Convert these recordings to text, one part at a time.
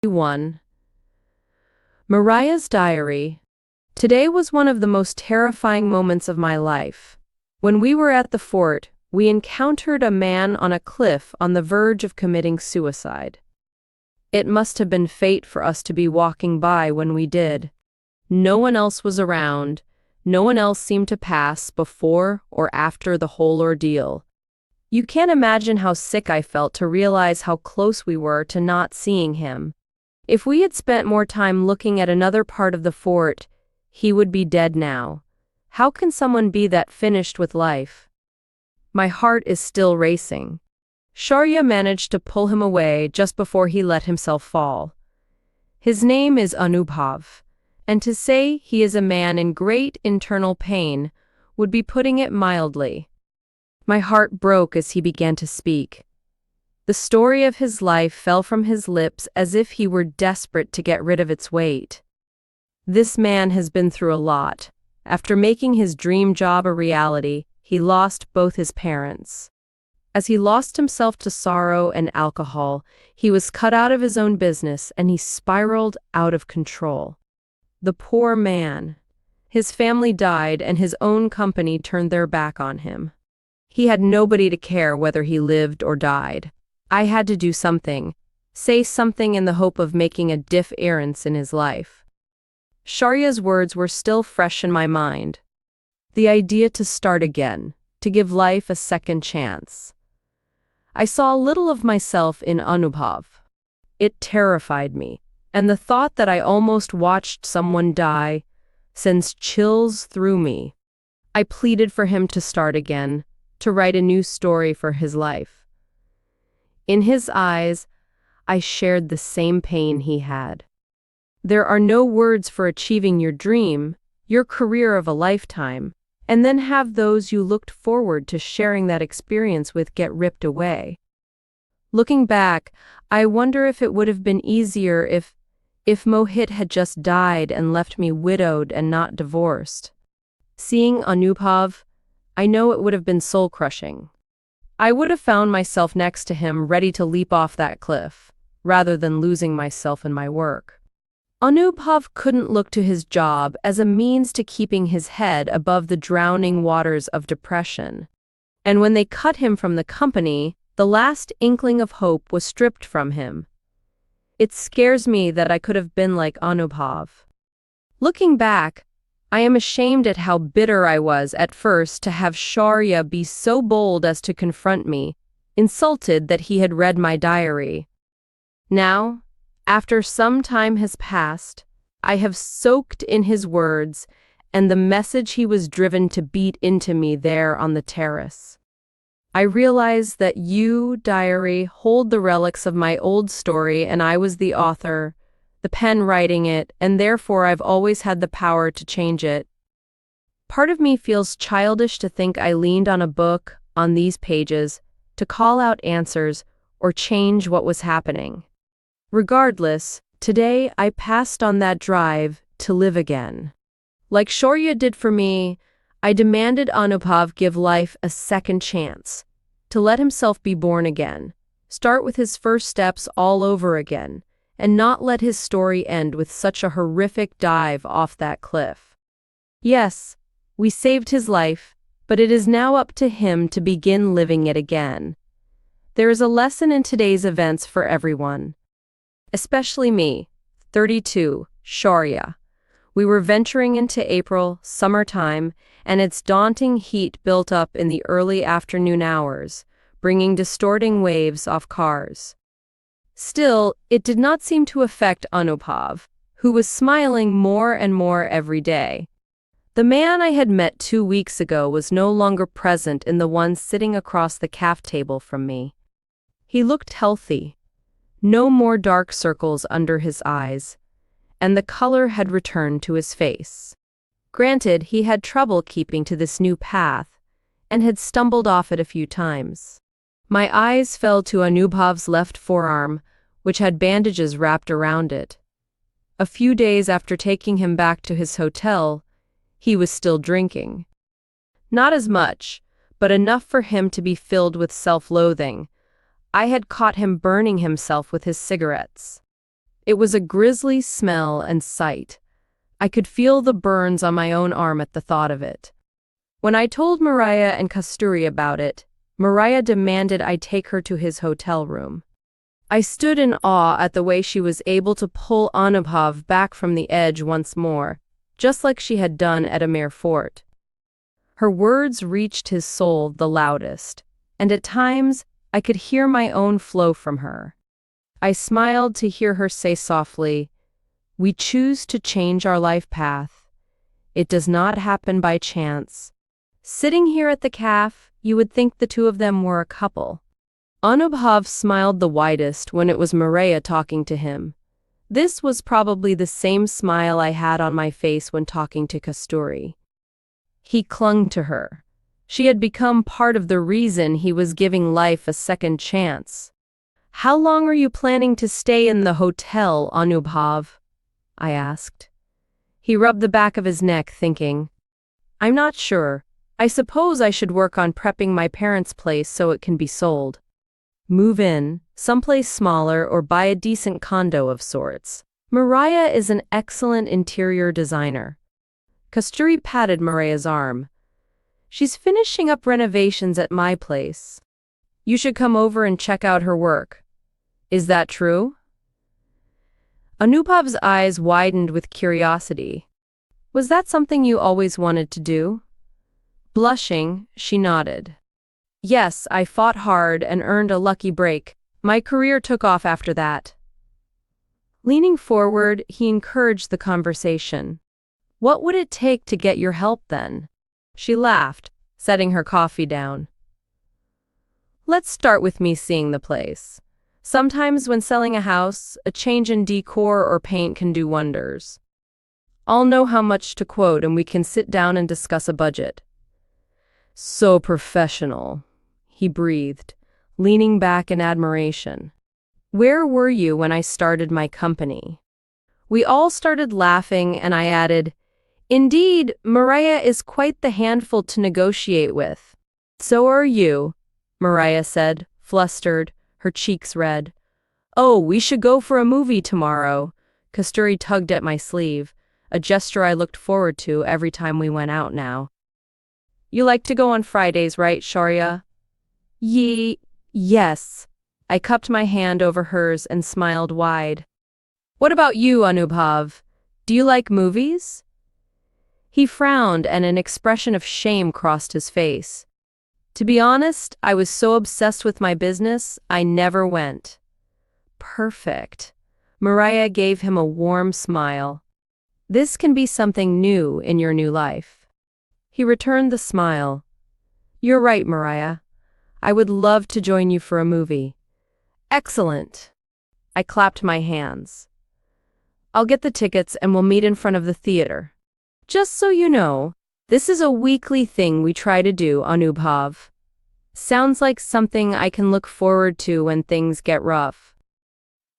1. Mariah's diary. Today was one of the most terrifying moments of my life. When we were at the fort, we encountered a man on a cliff on the verge of committing suicide. It must have been fate for us to be walking by when we did. No one else was around. No one else seemed to pass before or after the whole ordeal. You can't imagine how sick I felt to realize how close we were to not seeing him. If we had spent more time looking at another part of the fort, he would be dead now. How can someone be that finished with life? My heart is still racing. Sharma managed to pull him away just before he let himself fall. His name is Anubhav, and to say he is a man in great internal pain would be putting it mildly. My heart broke as he began to speak. The story of his life fell from his lips as if he were desperate to get rid of its weight. This man has been through a lot. After making his dream job a reality, he lost both his parents. As he lost himself to sorrow and alcohol, he was cut out of his own business and he spiraled out of control. The poor man. His family died and his own company turned their back on him. He had nobody to care whether he lived or died. I had to do something, say something in the hope of making a difference in his life. Sharya's words were still fresh in my mind. The idea to start again, to give life a second chance. I saw a little of myself in Anubhav. It terrified me, and the thought that I almost watched someone die sends chills through me. I pleaded for him to start again, to write a new story for his life. In his eyes, I shared the same pain he had. There are no words for achieving your dream, your career of a lifetime, and then have those you looked forward to sharing that experience with get ripped away. Looking back, I wonder if it would have been easier if Mohit had just died and left me widowed and not divorced. Seeing Anubhav, I know it would have been soul-crushing. I would have found myself next to him ready to leap off that cliff, rather than losing myself in my work. Anubhav couldn't look to his job as a means to keeping his head above the drowning waters of depression. And when they cut him from the company, the last inkling of hope was stripped from him. It scares me that I could have been like Anubhav. Looking back, I am ashamed at how bitter I was at first to have Sharma be so bold as to confront me, insulted that he had read my diary. Now, after some time has passed, I have soaked in his words and the message he was driven to beat into me there on the terrace. I realize that you, diary, hold the relics of my old story and I was the author, the pen writing it, and therefore I've always had the power to change it. Part of me feels childish to think I leaned on a book, on these pages, to call out answers or change what was happening. Regardless, today I passed on that drive to live again. Like Sharma did for me, I demanded Anubhav give life a second chance, to let himself be born again, start with his first steps all over again, and not let his story end with such a horrific dive off that cliff. Yes, we saved his life, but it is now up to him to begin living it again. There is a lesson in today's events for everyone. Especially me, 32, Sharma. We were venturing into April, summertime, and its daunting heat built up in the early afternoon hours, bringing distorting waves off cars. Still, it did not seem to affect Anubhav, who was smiling more and more every day. The man I had met 2 weeks ago was no longer present in the one sitting across the caf table from me. He looked healthy. No more dark circles under his eyes, and the color had returned to his face. Granted, he had trouble keeping to this new path, and had stumbled off it a few times. My eyes fell to Anubhav's left forearm, which had bandages wrapped around it. A few days after taking him back to his hotel, he was still drinking. Not as much, but enough for him to be filled with self-loathing. I had caught him burning himself with his cigarettes. It was a grisly smell and sight. I could feel the burns on my own arm at the thought of it. When I told Mariah and Kasturi about it, Mariah demanded I take her to his hotel room. I stood in awe at the way she was able to pull Anubhav back from the edge once more, just like she had done at Amir Fort. Her words reached his soul the loudest, and at times I could hear my own flow from her. I smiled to hear her say softly, "We choose to change our life path. It does not happen by chance." Sitting here at the cafe, you would think the two of them were a couple. Anubhav smiled the widest when it was Mariah talking to him. This was probably the same smile I had on my face when talking to Kasturi. He clung to her. She had become part of the reason he was giving life a second chance. "How long are you planning to stay in the hotel, Anubhav?" I asked. He rubbed the back of his neck, thinking, "I'm not sure. I suppose I should work on prepping my parents' place so it can be sold. Move in, someplace smaller, or buy a decent condo of sorts. Mariah is an excellent interior designer." Kasturi patted Mariah's arm. "She's finishing up renovations at my place. You should come over and check out her work. Is that true?" Anubhav's eyes widened with curiosity. "Was that something you always wanted to do?" Blushing, she nodded. "Yes, I fought hard and earned a lucky break. My career took off after that." Leaning forward, he encouraged the conversation. "What would it take to get your help then?" She laughed, setting her coffee down. "Let's start with me seeing the place. Sometimes when selling a house, a change in decor or paint can do wonders. I'll know how much to quote and we can sit down and discuss a budget." "So professional," he breathed, leaning back in admiration. "Where were you when I started my company?" We all started laughing and I added, "Indeed, Mariah is quite the handful to negotiate with." "So are you," Mariah said, flustered, her cheeks red. "Oh, we should go for a movie tomorrow." Kasturi tugged at my sleeve, a gesture I looked forward to every time we went out now. "You like to go on Fridays, right, Shaurya?" Yes. I cupped my hand over hers and smiled wide. "What about you, Anubhav? Do you like movies?" He frowned and an expression of shame crossed his face. "To be honest, I was so obsessed with my business, I never went." "Perfect." Mariah gave him a warm smile. "This can be something new in your new life." He returned the smile. "You're right, Mariah. I would love to join you for a movie." "Excellent." I clapped my hands. "I'll get the tickets and we'll meet in front of the theater." "Just so you know, this is a weekly thing we try to do, Anubhav. Sounds like something I can look forward to when things get rough."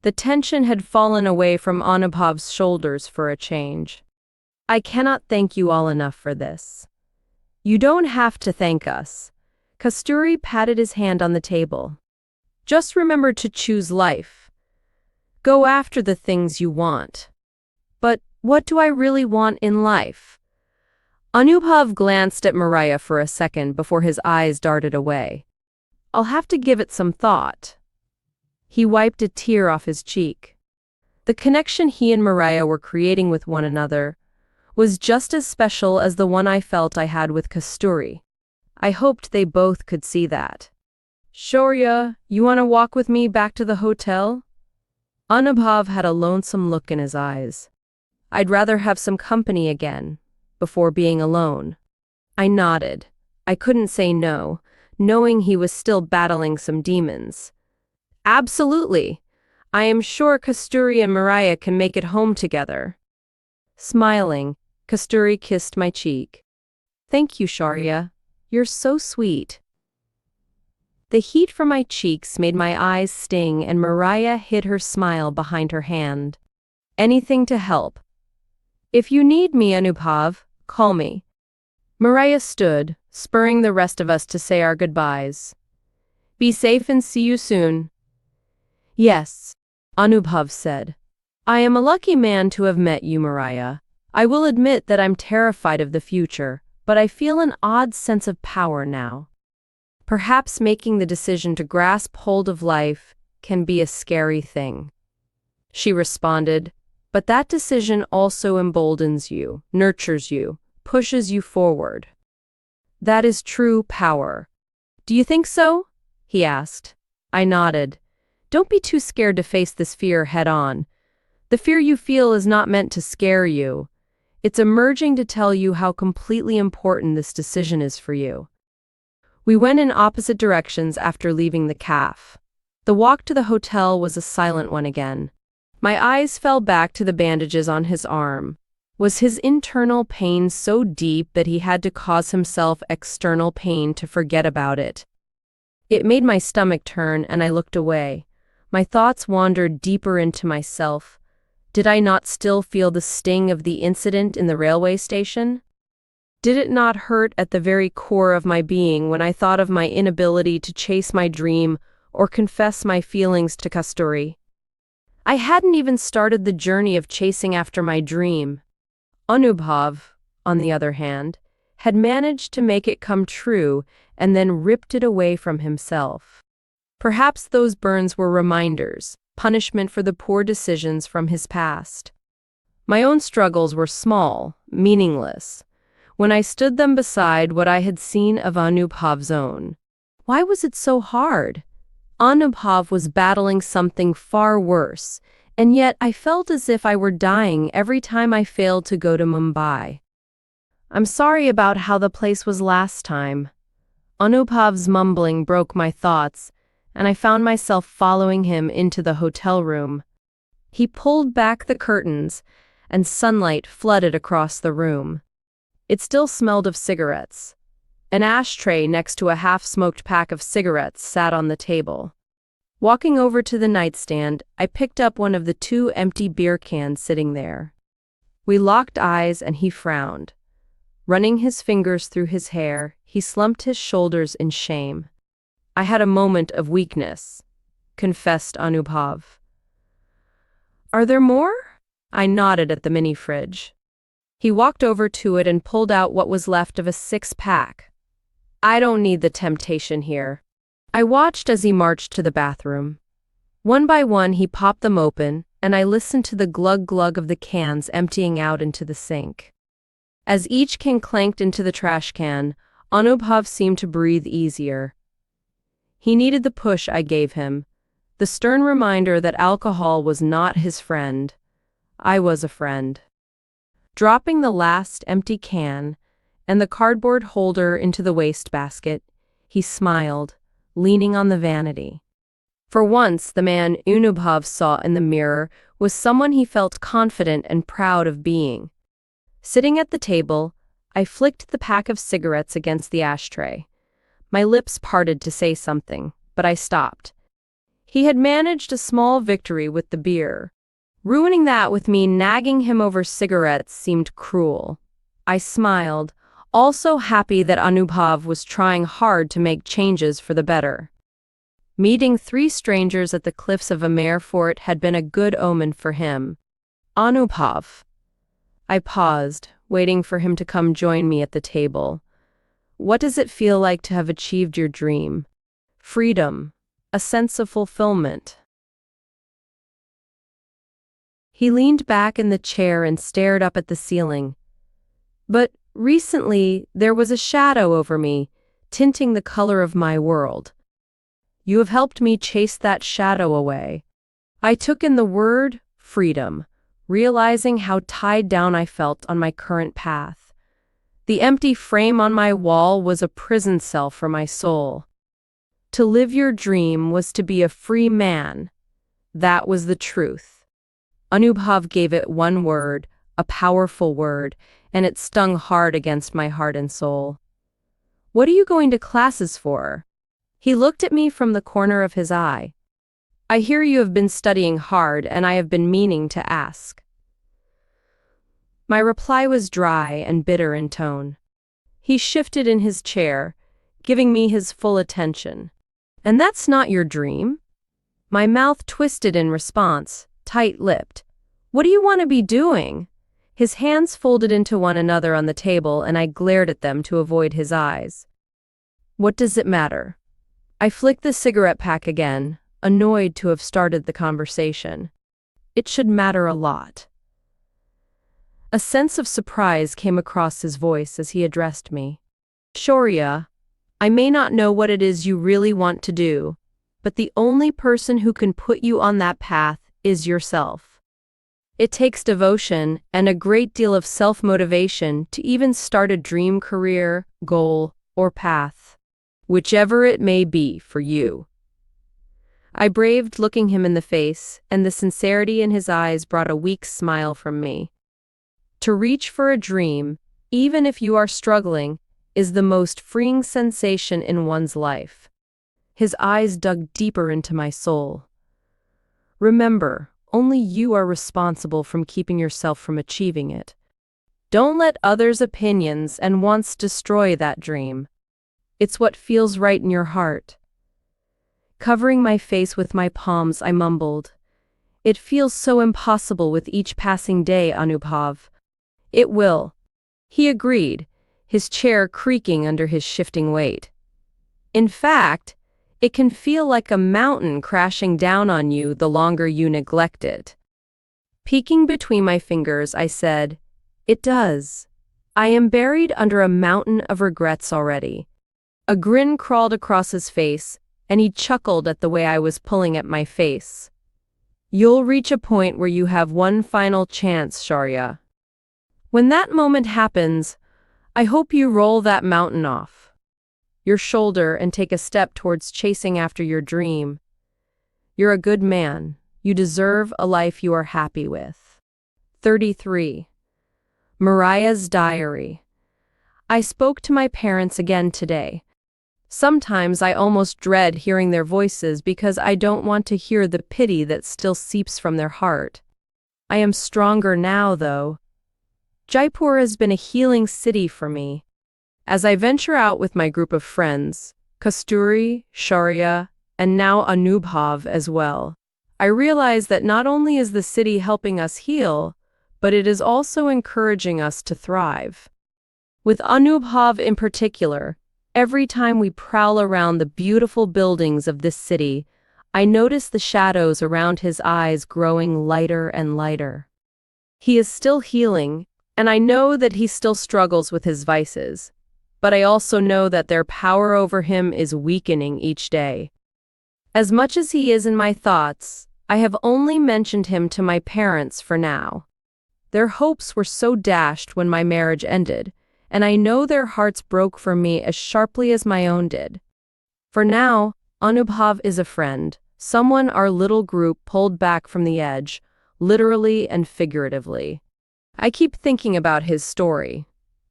The tension had fallen away from Anubhav's shoulders for a change. "I cannot thank you all enough for this." "You don't have to thank us." Kasturi patted his hand on the table. "Just remember to choose life. Go after the things you want." "But what do I really want in life?" Anubhav glanced at Mariah for a second before his eyes darted away. "I'll have to give it some thought." He wiped a tear off his cheek. The connection he and Mariah were creating with one another was just as special as the one I felt I had with Kasturi. I hoped they both could see that. "Shaurya, you want to walk with me back to the hotel?" Anubhav had a lonesome look in his eyes. "I'd rather have some company again, before being alone." I nodded. I couldn't say no, knowing he was still battling some demons. "Absolutely. I am sure Kasturi and Mariah can make it home together." Smiling, Kasturi kissed my cheek. "Thank you, Shaurya. You're so sweet." The heat from my cheeks made my eyes sting and Mariah hid her smile behind her hand. "Anything to help. If you need me, Anubhav, call me." Mariah stood, spurring the rest of us to say our goodbyes. "Be safe and see you soon." "Yes," Anubhav said. I am a lucky man to have met you, Mariah. I will admit that I'm terrified of the future, but I feel an odd sense of power now. Perhaps making the decision to grasp hold of life can be a scary thing. She responded, but that decision also emboldens you, nurtures you, pushes you forward. That is true power. Do you think so? He asked. I nodded. Don't be too scared to face this fear head on. The fear you feel is not meant to scare you. It's emerging to tell you how completely important this decision is for you. We went in opposite directions after leaving the cafe. The walk to the hotel was a silent one again. My eyes fell back to the bandages on his arm. Was his internal pain so deep that he had to cause himself external pain to forget about it? It made my stomach turn and I looked away. My thoughts wandered deeper into myself. Did I not still feel the sting of the incident in the railway station? Did it not hurt at the very core of my being when I thought of my inability to chase my dream or confess my feelings to Kasturi? I hadn't even started the journey of chasing after my dream. Anubhav, on the other hand, had managed to make it come true and then ripped it away from himself. Perhaps those burns were reminders, punishment for the poor decisions from his past. My own struggles were small, meaningless, when I stood them beside what I had seen of Anubhav's own. Why was it so hard? Anubhav was battling something far worse, and yet I felt as if I were dying every time I failed to go to Mumbai. I'm sorry about how the place was last time. Anubhav's mumbling broke my thoughts, and I found myself following him into the hotel room. He pulled back the curtains, and sunlight flooded across the room. It still smelled of cigarettes. An ashtray next to a half-smoked pack of cigarettes sat on the table. Walking over to the nightstand, I picked up one of the 2 empty beer cans sitting there. We locked eyes and he frowned. Running his fingers through his hair, he slumped his shoulders in shame. I had a moment of weakness, confessed Anubhav. Are there more? I nodded at the mini fridge. He walked over to it and pulled out what was left of a 6-pack. I don't need the temptation here. I watched as he marched to the bathroom. One by one he popped them open, and I listened to the glug-glug of the cans emptying out into the sink. As each can clanked into the trash can, Anubhav seemed to breathe easier. He needed the push I gave him, the stern reminder that alcohol was not his friend. I was a friend. Dropping the last empty can and the cardboard holder into the wastebasket, he smiled, leaning on the vanity. For once, the man Anubhav saw in the mirror was someone he felt confident and proud of being. Sitting at the table, I flicked the pack of cigarettes against the ashtray. My lips parted to say something, but I stopped. He had managed a small victory with the beer. Ruining that with me nagging him over cigarettes seemed cruel. I smiled, also happy that Anubhav was trying hard to make changes for the better. Meeting 3 strangers at the cliffs of Amer Fort had been a good omen for him. Anubhav. I paused, waiting for him to come join me at the table. What does it feel like to have achieved your dream? Freedom, a sense of fulfillment. He leaned back in the chair and stared up at the ceiling. But recently, there was a shadow over me, tinting the color of my world. You have helped me chase that shadow away. I took in the word freedom, realizing how tied down I felt on my current path. The empty frame on my wall was a prison cell for my soul. To live your dream was to be a free man. That was the truth. Anubhav gave it one word, a powerful word, and it stung hard against my heart and soul. What are you going to classes for? He looked at me from the corner of his eye. I hear you have been studying hard, and I have been meaning to ask. My reply was dry and bitter in tone. He shifted in his chair, giving me his full attention. And that's not your dream? My mouth twisted in response, tight-lipped. What do you want to be doing? His hands folded into one another on the table, and I glared at them to avoid his eyes. What does it matter? I flicked the cigarette pack again, annoyed to have started the conversation. It should matter a lot. A sense of surprise came across his voice as he addressed me. Shaurya, I may not know what it is you really want to do, but the only person who can put you on that path is yourself. It takes devotion and a great deal of self-motivation to even start a dream career, goal, or path, whichever it may be for you. I braved looking him in the face, and the sincerity in his eyes brought a weak smile from me. To reach for a dream, even if you are struggling, is the most freeing sensation in one's life. His eyes dug deeper into my soul. Remember, only you are responsible for keeping yourself from achieving it. Don't let others' opinions and wants destroy that dream. It's what feels right in your heart. Covering my face with my palms, I mumbled, "It feels so impossible with each passing day, Anubhav." "It will," he agreed, his chair creaking under his shifting weight. "In fact, it can feel like a mountain crashing down on you the longer you neglect it." Peeking between my fingers, I said, "It does. I am buried under a mountain of regrets already." A grin crawled across his face, and he chuckled at the way I was pulling at my face. "You'll reach a point where you have one final chance, Shaurya. When that moment happens, I hope you roll that mountain off your shoulder and take a step towards chasing after your dream. You're a good man. You deserve a life you are happy with." 33. Mariah's diary. I spoke to my parents again today. Sometimes I almost dread hearing their voices because I don't want to hear the pity that still seeps from their heart. I am stronger now, though. Jaipur has been a healing city for me. As I venture out with my group of friends, Kasturi, Shaurya, and now Anubhav as well, I realize that not only is the city helping us heal, but it is also encouraging us to thrive. With Anubhav in particular, every time we prowl around the beautiful buildings of this city, I notice the shadows around his eyes growing lighter and lighter. He is still healing, and I know that he still struggles with his vices, but I also know that their power over him is weakening each day. As much as he is in my thoughts, I have only mentioned him to my parents for now. Their hopes were so dashed when my marriage ended, and I know their hearts broke for me as sharply as my own did. For now, Anubhav is a friend, someone our little group pulled back from the edge, literally and figuratively. I keep thinking about his story,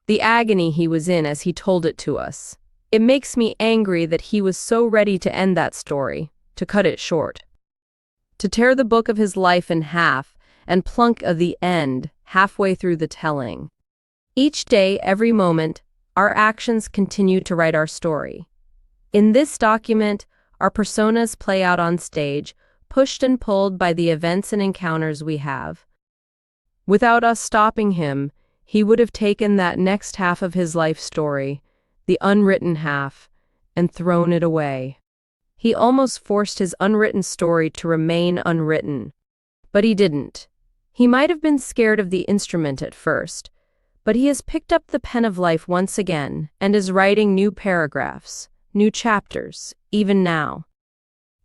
the agony he was in as he told it to us. It makes me angry that he was so ready to end that story, to cut it short, to tear the book of his life in half and plunk the end halfway through the telling. Each day, every moment, our actions continue to write our story. In this document, our personas play out on stage, pushed and pulled by the events and encounters we have. Without us stopping him, he would have taken that next half of his life story, the unwritten half, and thrown it away. He almost forced his unwritten story to remain unwritten. But he didn't. He might have been scared of the instrument at first, but he has picked up the pen of life once again and is writing new paragraphs, new chapters, even now.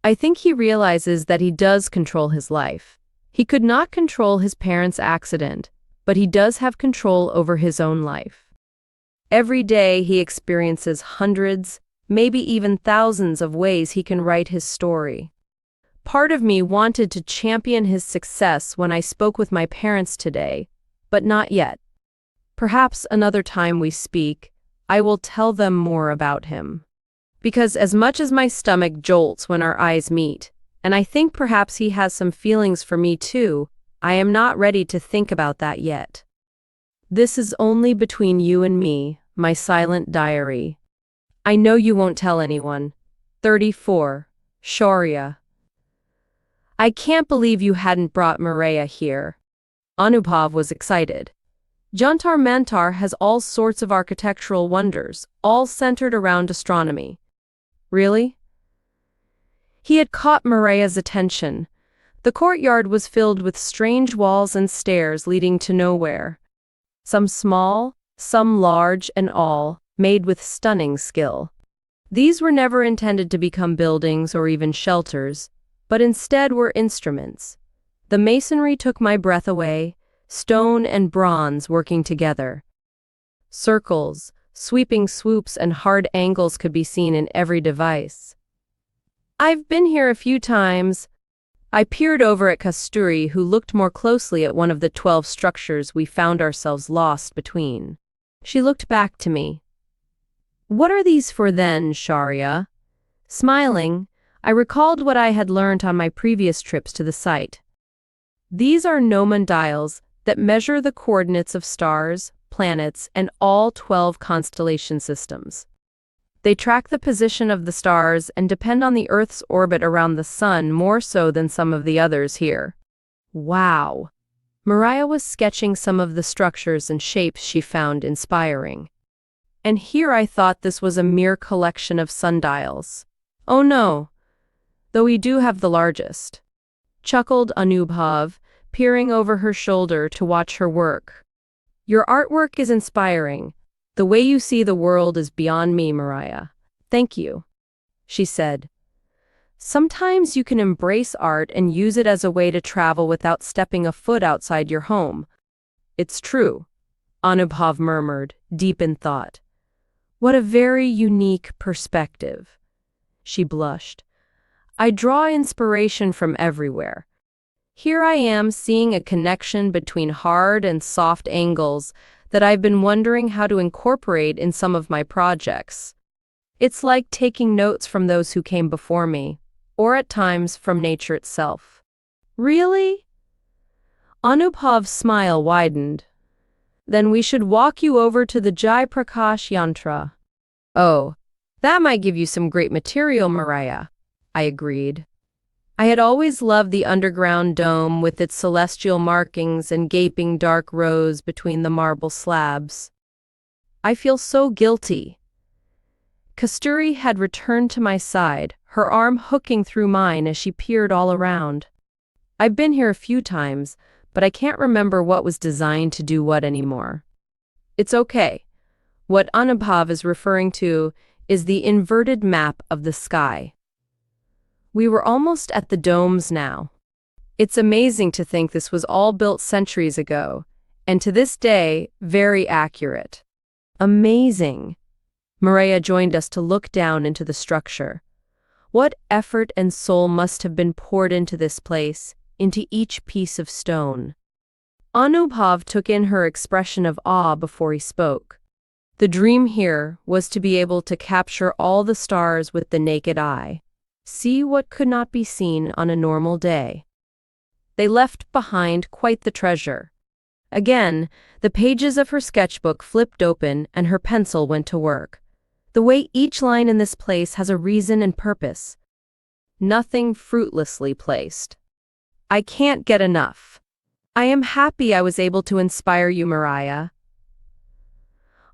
I think he realizes that he does control his life. He could not control his parents' accident, but he does have control over his own life. Every day he experiences hundreds, maybe even thousands of ways he can write his story. Part of me wanted to champion his success when I spoke with my parents today, but not yet. Perhaps another time we speak, I will tell them more about him. Because as much as my stomach jolts when our eyes meet, and I think perhaps he has some feelings for me too, I am not ready to think about that yet. This is only between you and me, my silent diary. I know you won't tell anyone. 34. Shaurya. I can't believe you hadn't brought Mariah here. Anubhav was excited. Jantar Mantar has all sorts of architectural wonders, all centered around astronomy. Really? He had caught Maria's attention. The courtyard was filled with strange walls and stairs leading to nowhere. Some small, some large, and all made with stunning skill. These were never intended to become buildings or even shelters, but instead were instruments. The masonry took my breath away, stone and bronze working together. Circles, sweeping swoops, and hard angles could be seen in every device. I've been here a few times. I peered over at Kasturi, who looked more closely at one of the 12 structures we found ourselves lost between. She looked back to me. What are these for then, Shaurya? Smiling, I recalled what I had learned on my previous trips to the site. These are gnomon dials that measure the coordinates of stars, planets, and all 12 constellation systems. They track the position of the stars and depend on the Earth's orbit around the Sun more so than some of the others here. Wow! Mariah was sketching some of the structures and shapes she found inspiring. And here I thought this was a mere collection of sundials. Oh no! Though we do have the largest. Chuckled Anubhav, peering over her shoulder to watch her work. Your artwork is inspiring. The way you see the world is beyond me, Mariah. Thank you, she said. Sometimes you can embrace art and use it as a way to travel without stepping a foot outside your home. It's true, Anubhav murmured, deep in thought. What a very unique perspective. She blushed. I draw inspiration from everywhere. Here I am seeing a connection between hard and soft angles that I've been wondering how to incorporate in some of my projects. It's like taking notes from those who came before me, or at times from nature itself. Really? Anubhav's smile widened. Then we should walk you over to the Jai Prakash Yantra. Oh, that might give you some great material, Mariah, I agreed. I had always loved the underground dome with its celestial markings and gaping dark rows between the marble slabs. I feel so guilty. Kasturi had returned to my side, her arm hooking through mine as she peered all around. I've been here a few times, but I can't remember what was designed to do what anymore. It's okay. What Anubhav is referring to is the inverted map of the sky. We were almost at the domes now. It's amazing to think this was all built centuries ago, and to this day, very accurate. Amazing. Maria joined us to look down into the structure. What effort and soul must have been poured into this place, into each piece of stone. Anubhav took in her expression of awe before he spoke. The dream here was to be able to capture all the stars with the naked eye. See what could not be seen on a normal day. They left behind quite the treasure. Again, the pages of her sketchbook flipped open and her pencil went to work. The way each line in this place has a reason and purpose. Nothing fruitlessly placed. I can't get enough. I am happy I was able to inspire you, Mariah.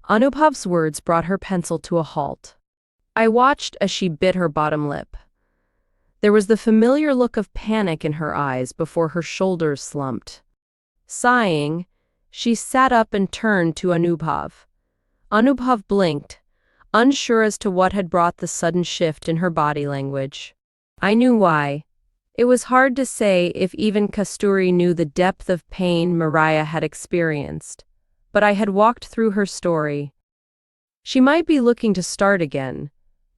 Anubhav's words brought her pencil to a halt. I watched as she bit her bottom lip. There was the familiar look of panic in her eyes before her shoulders slumped. Sighing, she sat up and turned to Anubhav. Anubhav blinked, unsure as to what had brought the sudden shift in her body language. I knew why. It was hard to say if even Kasturi knew the depth of pain Mariah had experienced, but I had walked through her story. She might be looking to start again,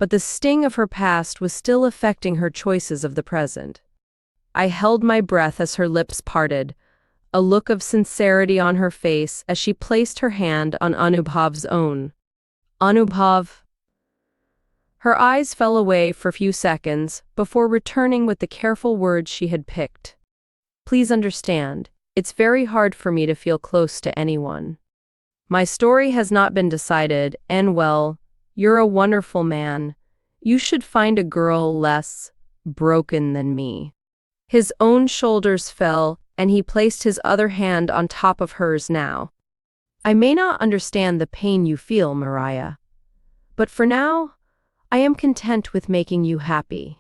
but the sting of her past was still affecting her choices of the present. I held my breath as her lips parted, a look of sincerity on her face as she placed her hand on Anubhav's own. Anubhav. Her eyes fell away for a few seconds before returning with the careful words she had picked. Please understand, it's very hard for me to feel close to anyone. My story has not been decided, and well, you're a wonderful man. You should find a girl less broken than me. His own shoulders fell and he placed his other hand on top of hers now. I may not understand the pain you feel, Mariah, but for now, I am content with making you happy.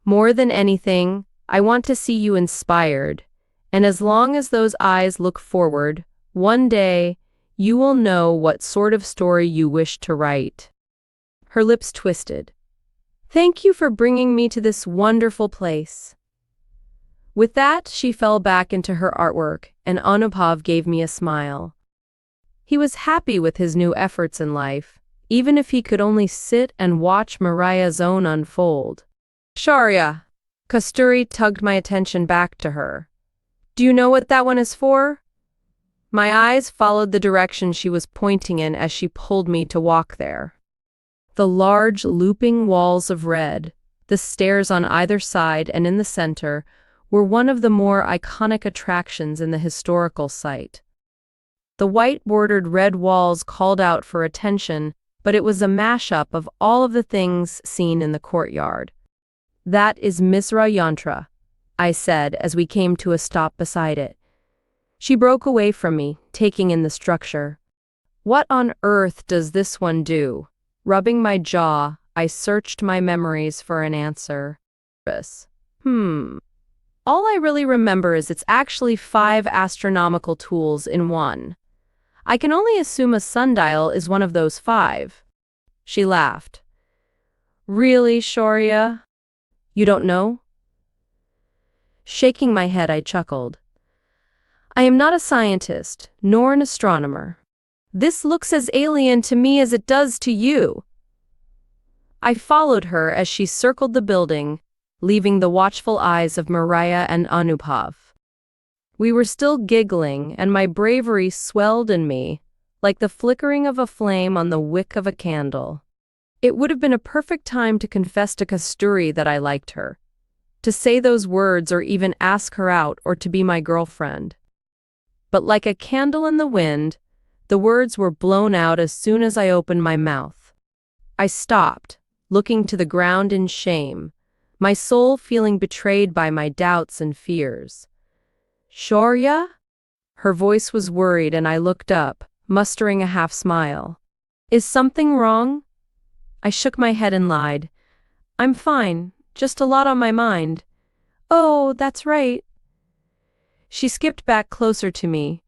More than anything, I want to see you inspired, and as long as those eyes look forward, one day, you will know what sort of story you wish to write. Her lips twisted. Thank you for bringing me to this wonderful place. With that, she fell back into her artwork, and Anubhav gave me a smile. He was happy with his new efforts in life, even if he could only sit and watch Mariah's own unfold. Shaurya. Kasturi tugged my attention back to her. Do you know what that one is for? My eyes followed the direction she was pointing in as she pulled me to walk there. The large, looping walls of red, the stairs on either side and in the center, were one of the more iconic attractions in the historical site. The white-bordered red walls called out for attention, but it was a mashup of all of the things seen in the courtyard. That is Misra Yantra, I said as we came to a stop beside it. She broke away from me, taking in the structure. What on earth does this one do? Rubbing my jaw, I searched my memories for an answer. All I really remember is it's actually 5 astronomical tools in one. I can only assume a sundial is one of those 5. She laughed. Really, Shaurya? You don't know? Shaking my head, I chuckled. I am not a scientist, nor an astronomer. This looks as alien to me as it does to you. I followed her as she circled the building, leaving the watchful eyes of Mariah and Anubhav. We were still giggling, and my bravery swelled in me, like the flickering of a flame on the wick of a candle. It would have been a perfect time to confess to Kasturi that I liked her, to say those words or even ask her out or to be my girlfriend. But like a candle in the wind, the words were blown out as soon as I opened my mouth. I stopped, looking to the ground in shame, my soul feeling betrayed by my doubts and fears. Shaurya? Her voice was worried and I looked up, mustering a half smile. Is something wrong? I shook my head and lied. I'm fine, just a lot on my mind. Oh, that's right. She skipped back closer to me.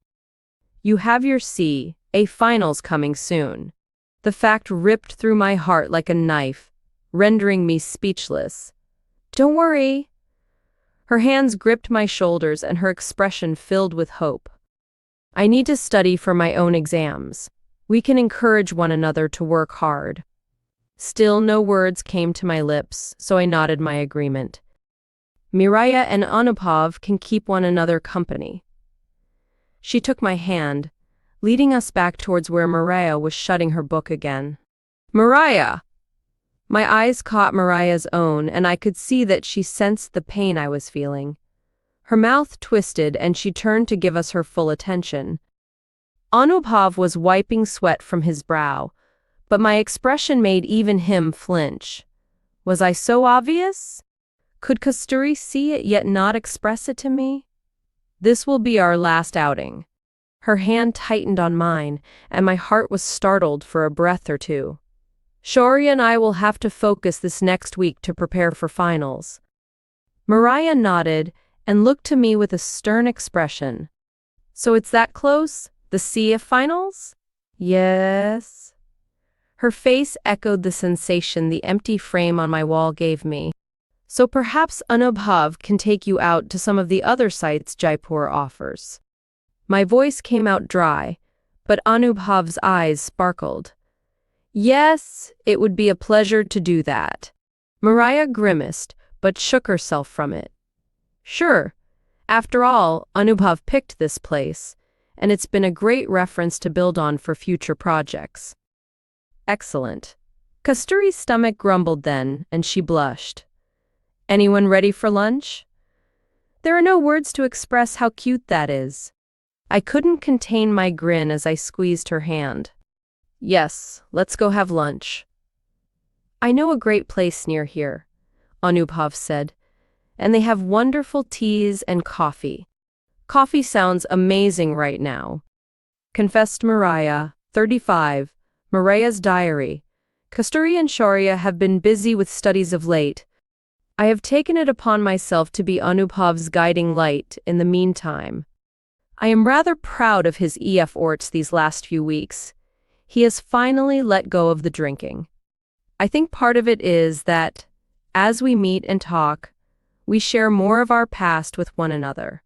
You have your CA finals coming soon. The fact ripped through my heart like a knife, rendering me speechless. Don't worry. Her hands gripped my shoulders and her expression filled with hope. I need to study for my own exams. We can encourage one another to work hard. Still no words came to my lips, so I nodded my agreement. Mariah and Anubhav can keep one another company. She took my hand, leading us back towards where Mariah was shutting her book again. Mariah! My eyes caught Mariah's own, and I could see that she sensed the pain I was feeling. Her mouth twisted, and she turned to give us her full attention. Anubhav was wiping sweat from his brow, but my expression made even him flinch. Was I so obvious? Could Kasturi see it yet not express it to me? This will be our last outing. Her hand tightened on mine, and my heart was startled for a breath or two. Shaurya and I will have to focus this next week to prepare for finals. Mariah nodded and looked to me with a stern expression. So it's that close? The CA finals? Yes. Her face echoed the sensation the empty frame on my wall gave me. So perhaps Anubhav can take you out to some of the other sites Jaipur offers. My voice came out dry, but Anubhav's eyes sparkled. Yes, it would be a pleasure to do that. Mariah grimaced, but shook herself from it. Sure. After all, Anubhav picked this place, and it's been a great reference to build on for future projects. Excellent. Kasturi's stomach grumbled then, and she blushed. Anyone ready for lunch? There are no words to express how cute that is. I couldn't contain my grin as I squeezed her hand. Yes, let's go have lunch. I know a great place near here, Anubhav said, and they have wonderful teas and coffee. Coffee sounds amazing right now, confessed Mariah, 35. Mariah's diary. Kasturi and Shaurya have been busy with studies of late. I have taken it upon myself to be Anubhav's guiding light in the meantime. I am rather proud of his efforts these last few weeks. He has finally let go of the drinking. I think part of it is that, as we meet and talk, we share more of our past with one another.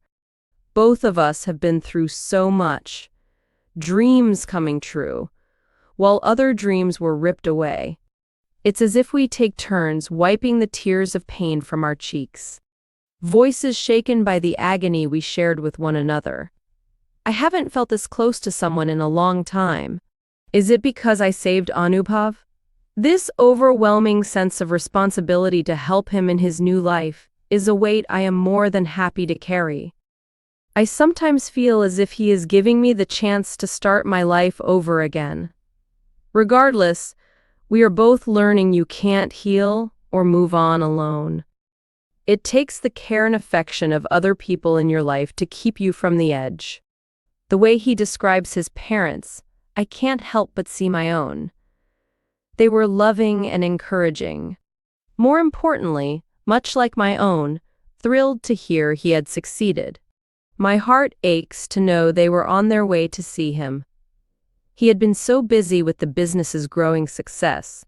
Both of us have been through so much. Dreams coming true, while other dreams were ripped away. It's as if we take turns wiping the tears of pain from our cheeks. Voices shaken by the agony we shared with one another. I haven't felt this close to someone in a long time. Is it because I saved Anubhav? This overwhelming sense of responsibility to help him in his new life is a weight I am more than happy to carry. I sometimes feel as if he is giving me the chance to start my life over again. Regardless, we are both learning you can't heal or move on alone. It takes the care and affection of other people in your life to keep you from the edge. The way he describes his parents, I can't help but see my own. They were loving and encouraging. More importantly, much like my own, thrilled to hear he had succeeded. My heart aches to know they were on their way to see him. He had been so busy with the business's growing success.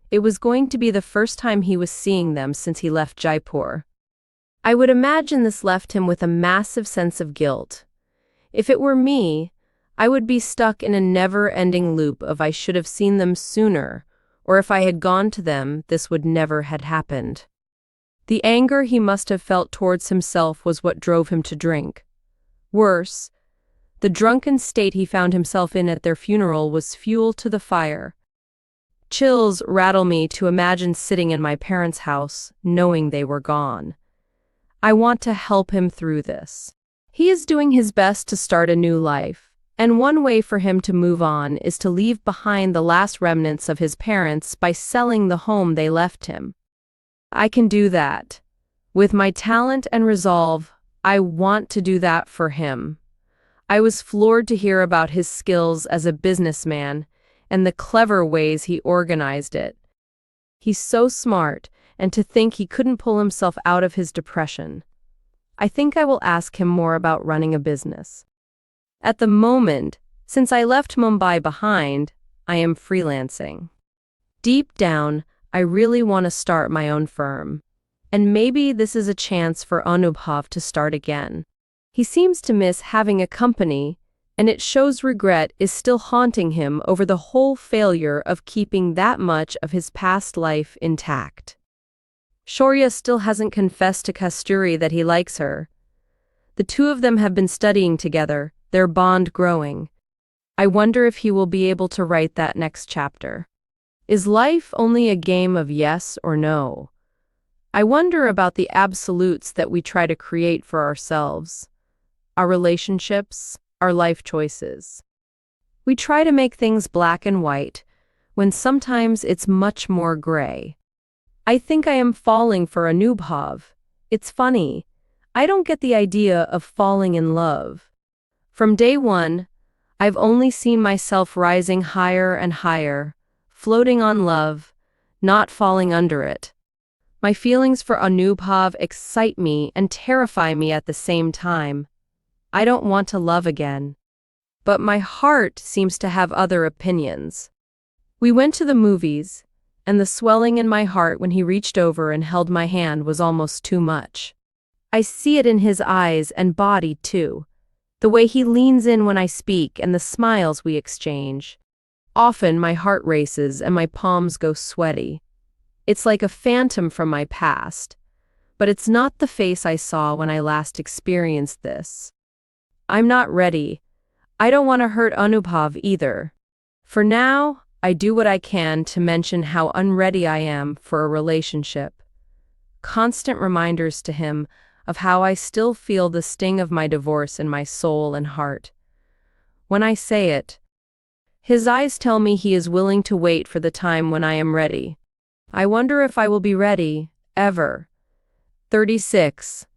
It was going to be the first time he was seeing them since he left Jaipur. I would imagine this left him with a massive sense of guilt. If it were me, I would be stuck in a never-ending loop of I should have seen them sooner, or if I had gone to them, this would never had happened. The anger he must have felt towards himself was what drove him to drink. Worse, the drunken state he found himself in at their funeral was fuel to the fire. Chills rattle me to imagine sitting in my parents' house, knowing they were gone. I want to help him through this. He is doing his best to start a new life, and one way for him to move on is to leave behind the last remnants of his parents by selling the home they left him. I can do that. With my talent and resolve, I want to do that for him. I was floored to hear about his skills as a businessman and the clever ways he organized it. He's so smart, and to think he couldn't pull himself out of his depression. I think I will ask him more about running a business. At the moment, since I left Mumbai behind, I am freelancing. Deep down, I really want to start my own firm. And maybe this is a chance for Anubhav to start again. He seems to miss having a company, and it shows regret is still haunting him over the whole failure of keeping that much of his past life intact. Shaurya still hasn't confessed to Kasturi that he likes her. The two of them have been studying together, their bond growing. I wonder if he will be able to write that next chapter. Is life only a game of yes or no? I wonder about the absolutes that we try to create for ourselves. Our relationships, our life choices. We try to make things black and white, when sometimes it's much more gray. I think I am falling for Anubhav. It's funny. I don't get the idea of falling in love. From day one, I've only seen myself rising higher and higher, floating on love, not falling under it. My feelings for Anubhav excite me and terrify me at the same time. I don't want to love again. But my heart seems to have other opinions. We went to the movies, and the swelling in my heart when he reached over and held my hand was almost too much. I see it in his eyes and body too. The way he leans in when I speak and the smiles we exchange. Often my heart races and my palms go sweaty. It's like a phantom from my past, but it's not the face I saw when I last experienced this. I'm not ready. I don't want to hurt Anubhav either. For now, I do what I can to mention how unready I am for a relationship. Constant reminders to him of how I still feel the sting of my divorce in my soul and heart. When I say it, his eyes tell me he is willing to wait for the time when I am ready. I wonder if I will be ready, ever. 36.